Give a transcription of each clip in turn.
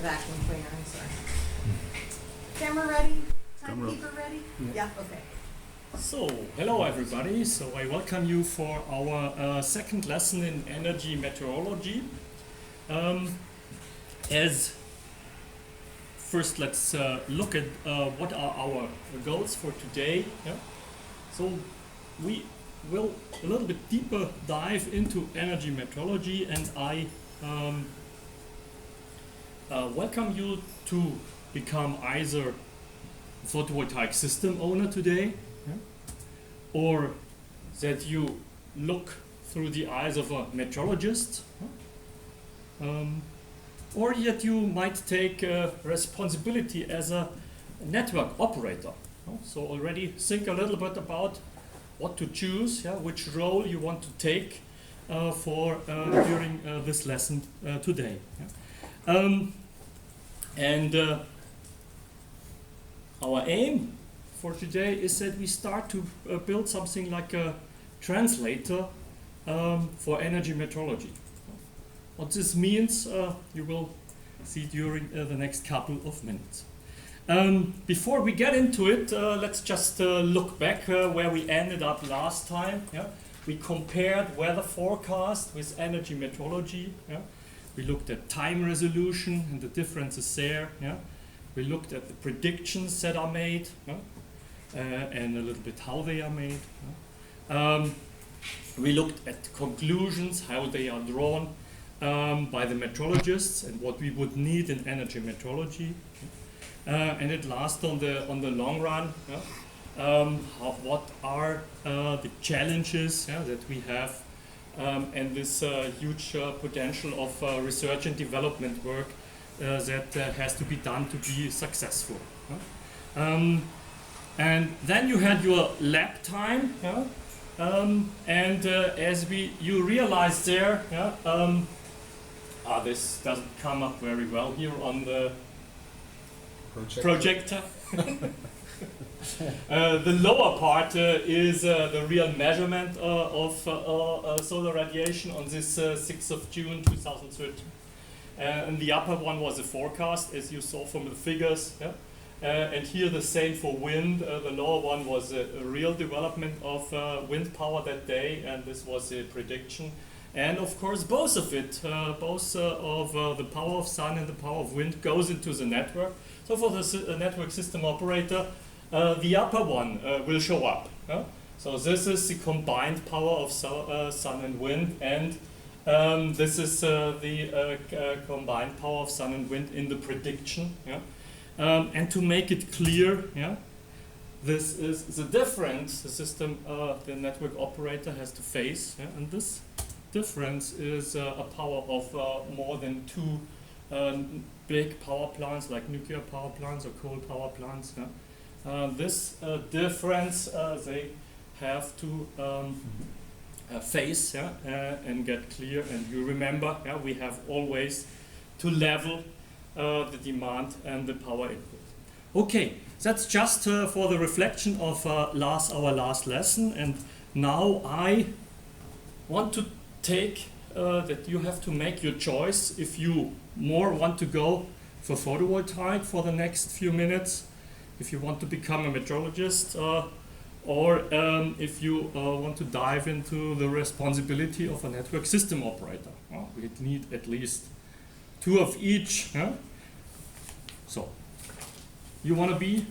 vacuum cleaner, sorry. Camera ready? Timekeeper ready? Yeah, okay. So, hello everybody. So I welcome you for our second lesson in energy meteorology. As first, let's look at what are our goals for today. Yeah? So we will a little bit deeper dive into energy meteorology, and I welcome you to become either a photovoltaic system owner today, yeah? Or that you look through the eyes of a meteorologist, or yet you might take responsibility as a network operator. So already think a little bit about what to choose, yeah, which role you want to take for during this lesson today. Yeah. Our aim for today is that we start to build something like a translator for energy meteorology. What this means, you will see during the next couple of minutes. Before we get into it, let's just look back where we ended up last time. Yeah? We compared weather forecast with energy meteorology. Yeah? We looked at time resolution and the differences there. Yeah? We looked at the predictions that are made, yeah? And a little bit how they are made. Yeah? We looked at conclusions, how they are drawn by the meteorologists and what we would need in energy meteorology. And at last, on the long run, yeah? What are the challenges, yeah, that we have, and this huge potential of research and development work that has to be done to be successful. Yeah? And then you had your lab time, yeah? And as you realized there, yeah, this doesn't come up very well here on the projector. The lower part is the real measurement of solar radiation on this 6th of June 2013. And the upper one was a forecast, as you saw from the figures. Yeah? And here the same for wind. The lower one was a real development of wind power that day, and this was a prediction. And of course, both of it, both of the power of sun and the power of wind goes into the network. So for the network system operator, the upper one will show up. So this is the combined power of sun and wind, and this is the combined power of sun and wind in the prediction. Yeah? And to make it clear, yeah, this is the difference the system, the network operator has to face, yeah? And this difference is a power of more than two big power plants like nuclear power plants or coal power plants. Yeah? This difference they have to face, yeah, and get clear. And you remember, yeah, we have always to level the demand and the power input. Okay, that's just for the reflection of our last lesson. And now I want to take that you have to make your choice if you more want to go for photovoltaic for the next few minutes, if you want to become a meteorologist, or if you want to dive into the responsibility of a network system operator. We need at least two of each. Huh? So, you want to be?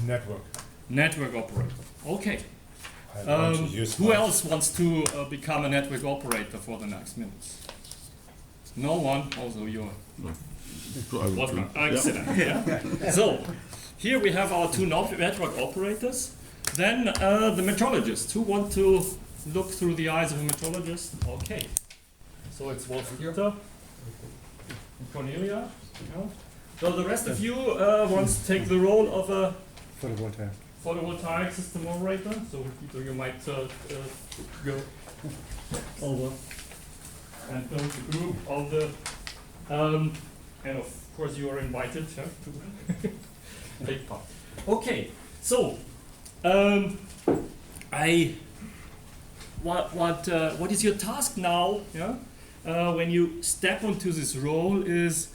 Network operator. Okay. Who else wants to become a network operator for the next minutes? No one. Also, you're. Wolfgang. Excellent. Yeah. So, here we have our two network operators. Then the meteorologists. Who want to look through the eyes of a meteorologist? Okay. So it's Wolfgang and Cornelia. Yeah. So the rest of you wants to take the role of a photovoltaic system operator. So you might go over and build the group of the, and of course you are invited, yeah, to take part. Okay, so what is your task now? Yeah, when you step onto this role is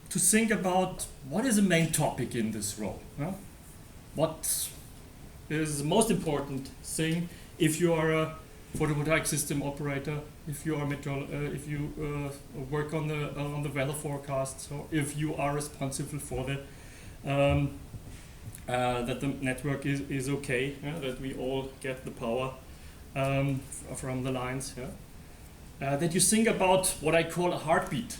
to think about what is the main topic in this role. Huh? What is the most important thing if you are a photovoltaic system operator, if you are work on the weather forecasts, or if you are responsible for the that the network is okay, that we all get the power from the lines. That you think about what I call a heartbeat.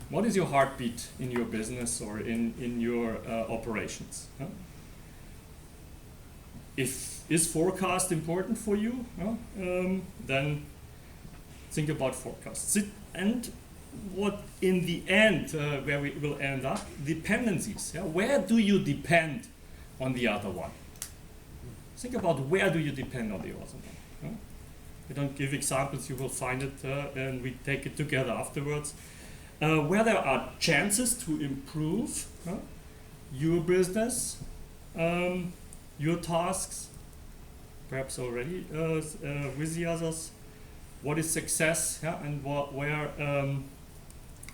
What is your heartbeat in your business or in your operations? If is forecast important for you, then think about forecasts. And what in the end, where we will end up, dependencies. Where do you depend on the other one? Think about where do you depend on the other one. We don't give examples, you will find it, and we take it together afterwards. Where there are chances to improve your business, your tasks, perhaps already with the others. What is success, and where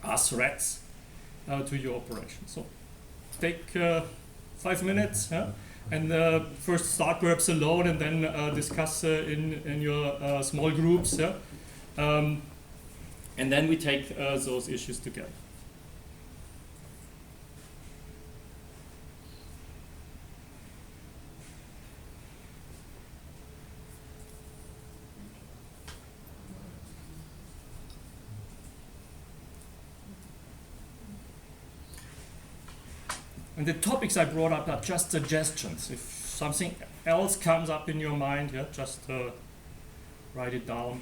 are threats to your operation? So take 5 minutes, and first start perhaps alone, and then discuss in your small groups, and then we take those issues together. And the topics I brought up are just suggestions. If something else comes up in your mind, just write it down.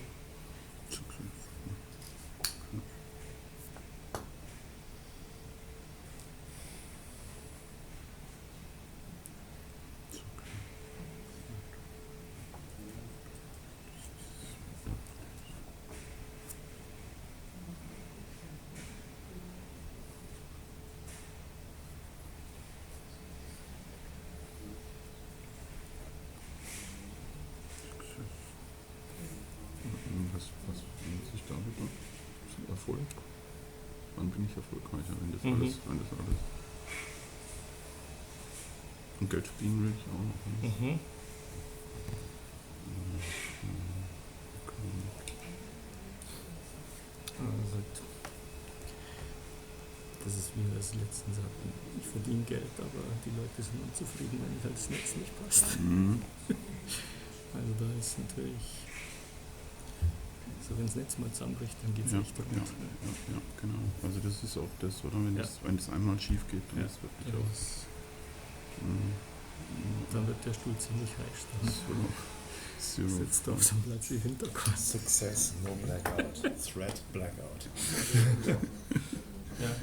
Erfolg? Wann bin ich erfolgreicher, wenn das alles. Und Geld verdienen will ich auch noch. Ne? Das ist wie wir es letztens sagten. Ich verdiene Geld, aber die Leute sind unzufrieden, wenn halt das Netz nicht passt. Also da ist natürlich, so wenn das Netz mal zusammenbricht, dann geht es nicht rund. Ja, genau. Also das ist auch das, oder? Wenn das einmal schief geht, dann ist wirklich auch. Dann wird der Stuhl ziemlich heiß. Sitzt auf so einem Platz wie Hintergrund. Success, no blackout. Threat, blackout. Ja.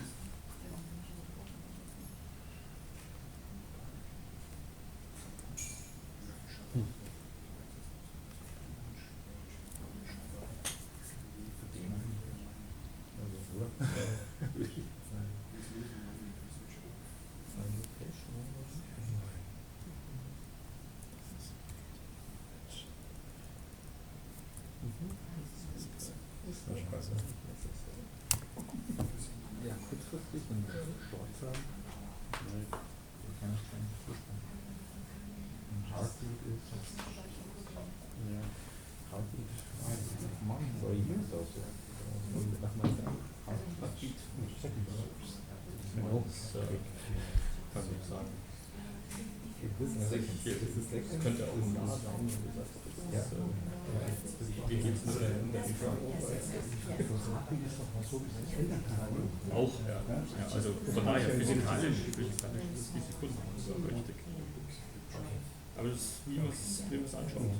Ja, kurzfristig und Sportler. Heartbeat ist. Ja, Heartbeat. So, ich muss das so. Nach meiner Heartbeat. Kann ich sagen. Das könnte auch ein Jahr sein. Ja. Wie geht es nur in der Auch, ja. Also von daher physikalisch ist die Sekunde richtig. Aber das ist, wie man es anschaut.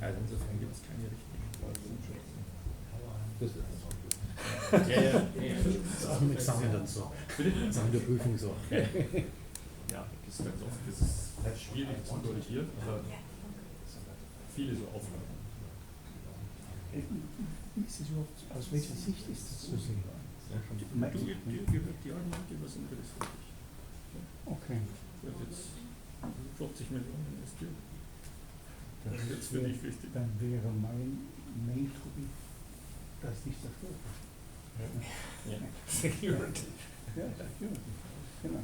Also insofern gibt es keine richtigen. Das ist auch ein Examen dann so. Examen der Prüfung so. Ja, das ist ganz oft. Das ist schwierig zu korrigieren, aber viele so Aufgaben. Aus welcher Sicht ist das zu sehen? Die Argumente sind das wirklich. Okay. Das ist jetzt 40 Millionen investiert. Das ist jetzt für dich wichtig. Dann wäre mein Main Topic, das nicht zerstört wird. Security. Ja, Security. Genau.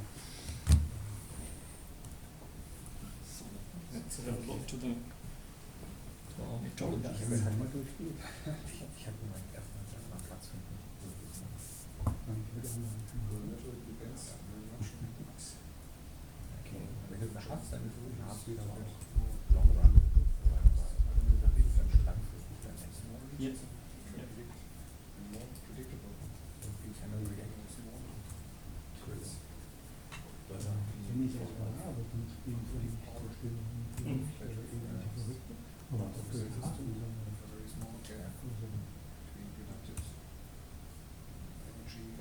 Let's have a look to the Ich habe Das haben wir durchgespielt. ich habe meinen erstmal Platz finden. Dann würde ich mal- Okay. Wenn du es schaffst, dann ist es hast wieder auch Long Run. Dann ist es dann langfristig dann nicht. Yes. You can react. Chris. Wenn ich auch mal habe, dann spielen sie die Spiele Mhm. Verrückte. Aber das hast du so eine-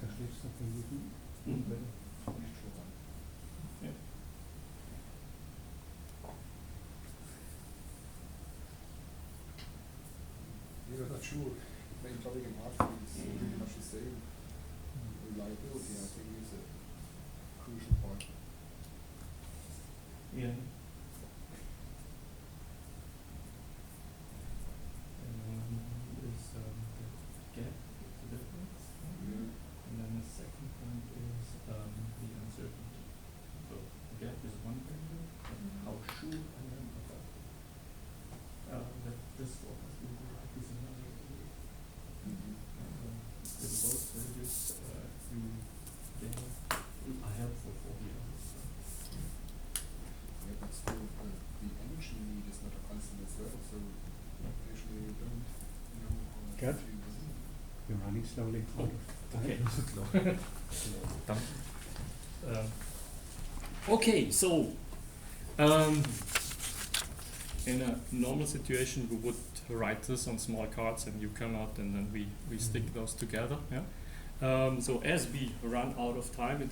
Da stehst du auf der Jugend. Mhm. Ja. Yeah, not sure. Main topic in Hartford is pretty much the same. Reliability, I think, is a crucial part. Yeah. Is the gap, the difference, and then the second point is the uncertainty. So the gap is one variable, and how sure I am about that this forecast will be right is another variable. With both values, you gain are helpful for the others. Yeah, but still, the energy need is not a constant as well, so usually you don't know how much Gerd? energy you need. You're running slowly. Okay. Okay, so in a normal situation, we would write this on small cards, and you come out, and then we stick those together. Yeah. So as we run out of time,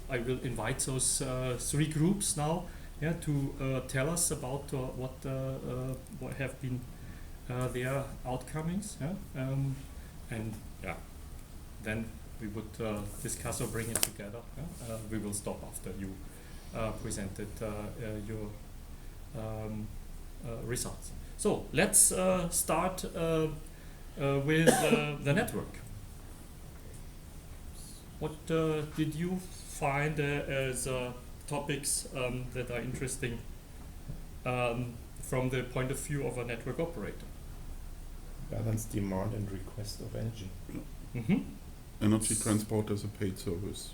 I will invite those three groups now, yeah, to tell us about what have been their outcomings. Yeah. And yeah, then we would discuss or bring it together. Yeah? We will stop after you presented your results. So let's start with the network. What did you find as topics that are interesting from the point of view of a network operator? Balance demand and request of energy. Mm-hmm. Energy transport as a paid service.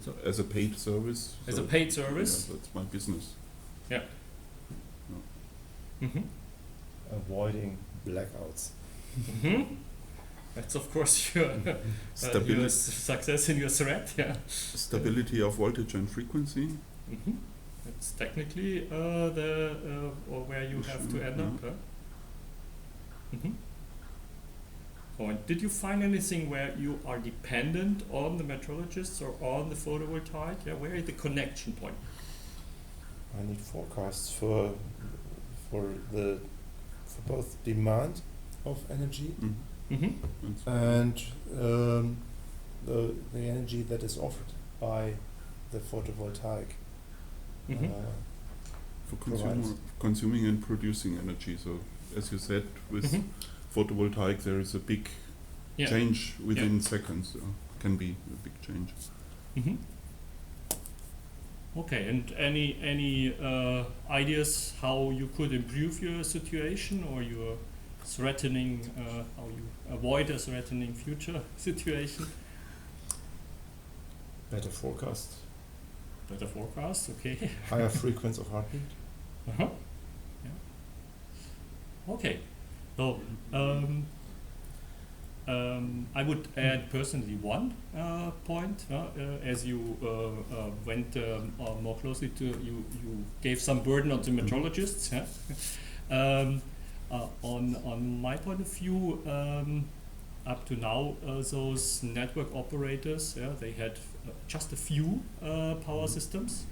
So as a paid service. As so a paid service? Yeah, that's my business. Yeah. Yeah. Mm-hmm. Avoiding blackouts. Mm-hmm. That's of course your Stability, success in your threat. Yeah. stability of voltage and frequency. Mm-hmm. That's technically or where you have to end up. Mm-hmm. Oh, and did you find anything where you are dependent on the meteorologists or on the photovoltaic? Yeah, where is the connection point? I need forecasts for both demand of energy Mm-hmm. and the energy that is offered by the photovoltaic. Mm-hmm. For provides. consuming and producing energy. So as you said, with photovoltaic there is a big Yeah. change within seconds. Can be a big change. Mm-hmm. Okay, and any ideas how you could improve your situation, or your threatening, how you avoid a threatening future situation? Better forecast, Better forecast, okay. higher frequency of heartbeat. Uh-huh. Yeah. Okay. So I would add personally one point. As you went more closely to you gave some burden on the meteorologists. Yeah? On my point of view, up to now, those network operators, they had just a few power systems,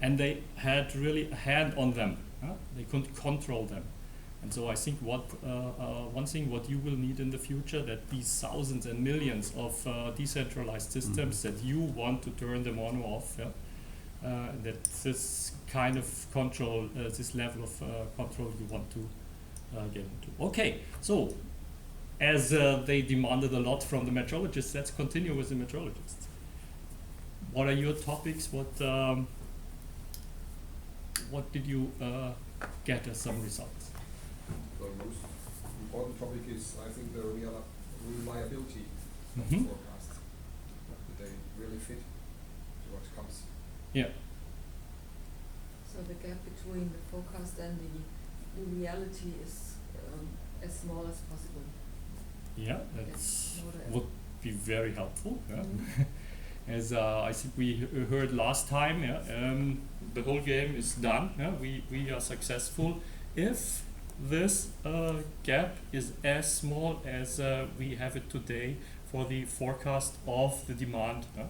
and they had really a hand on them. They couldn't control them. And so I think one thing what you will need in the future, that these thousands and millions of decentralized systems that you want to turn them on or off, that this kind of control, this level of control you want to get into. Okay, so as they demanded a lot from the meteorologists, let's continue with the meteorologists. What are your topics? What did you get as some results? The most important topic is, I think, the reliability of Mhm. the forecast. That they really fit to what comes. Yeah. So the gap between the forecast and the reality is as small as possible. Yeah, Yes, that's whatever. would be very helpful. Yeah. Mhm. As I think we heard last time, yeah, the whole game is done. Yeah, we are successful if this gap is as small as we have it today for the forecast of the demand. Yeah.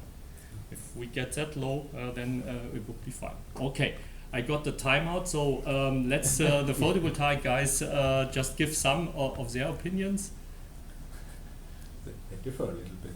If we get that low, then it would be fine. Okay, I got the timeout, so let's the photovoltaic guys just give some of their opinions. They differ a little bit.